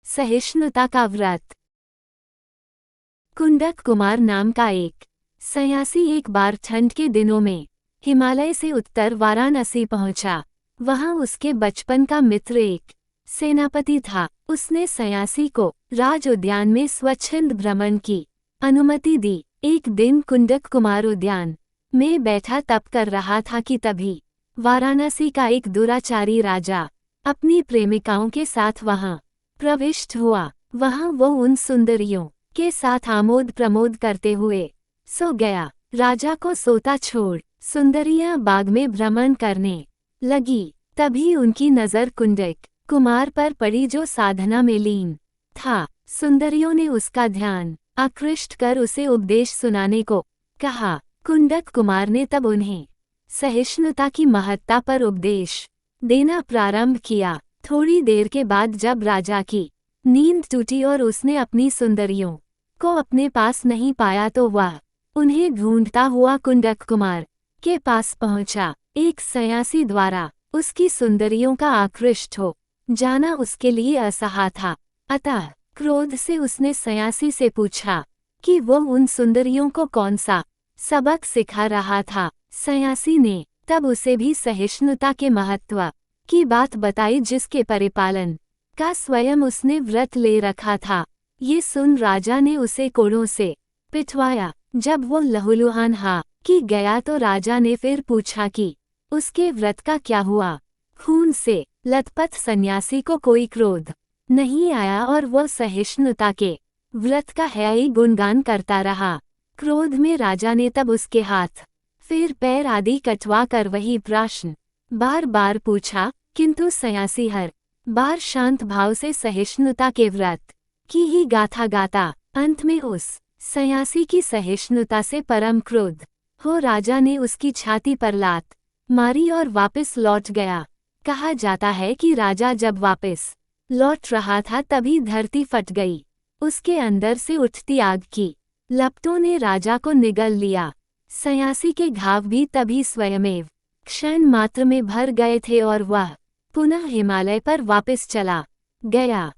सहिष्णुता का व्रत। कुंडक कुमार नाम का एक सन्यासी एक बार ठंड के दिनों में हिमालय से उत्तर वाराणसी पहुंचा। वहां उसके बचपन का मित्र एक सेनापति था। उसने सन्यासी को राज उद्यान में स्वच्छंद भ्रमण की अनुमति दी। एक दिन कुंडक कुमार उद्यान में बैठा तप कर रहा था कि तभी वाराणसी का एक दुराचारी राजा अपनी प्रेमिकाओं के साथ वहां प्रविष्ट हुआ। वहां वो उन सुंदरियों के साथ आमोद प्रमोद करते हुए सो गया। राजा को सोता छोड़ सुंदरियां बाग में भ्रमण करने लगी। तभी उनकी नजर कुंडक कुमार पर पड़ी जो साधना में लीन था। सुंदरियों ने उसका ध्यान आकृष्ट कर उसे उपदेश सुनाने को कहा। कुंडक कुमार ने तब उन्हें सहिष्णुता की महत्ता पर उपदेश देना प्रारंभ किया। थोड़ी देर के बाद जब राजा की नींद टूटी और उसने अपनी सुंदरियों को अपने पास नहीं पाया तो वह उन्हें ढूंढता हुआ कुंडक कुमार के पास पहुंचा। एक सन्यासी द्वारा उसकी सुंदरियों का आकृष्ट हो जाना उसके लिए असहा था। अतः क्रोध से उसने सन्यासी से पूछा कि वो उन सुंदरियों को कौन सा सबक सिखा रहा था। सन्यासी ने तब उसे भी सहिष्णुता के महत्व की बात बताई जिसके परिपालन का स्वयं उसने व्रत ले रखा था। ये सुन राजा ने उसे कोड़ों से पिटवाया। जब वो लहूलुहान कि गया तो राजा ने फिर पूछा कि उसके व्रत का क्या हुआ। खून से लथपथ सन्यासी को कोई क्रोध नहीं आया और वो सहिष्णुता के व्रत का है ही गुणगान करता रहा। क्रोध में राजा ने तब उसके हाथ फिर पैर आदि कटवा कर वही प्रश्न बार बार पूछा, किंतु सन्यासी हर बार शांत भाव से सहिष्णुता के व्रत की ही गाथा गाता। अंत में उस सन्यासी की सहिष्णुता से परम क्रोध हो राजा ने उसकी छाती पर लात मारी और वापस लौट गया। कहा जाता है कि राजा जब वापस लौट रहा था तभी धरती फट गई। उसके अंदर से उठती आग की लपटों ने राजा को निगल लिया। सन्यासी के घाव भी तभी स्वयमेव क्षण मात्र में भर गए थे और वह पुनः हिमालय पर वापस चला गया।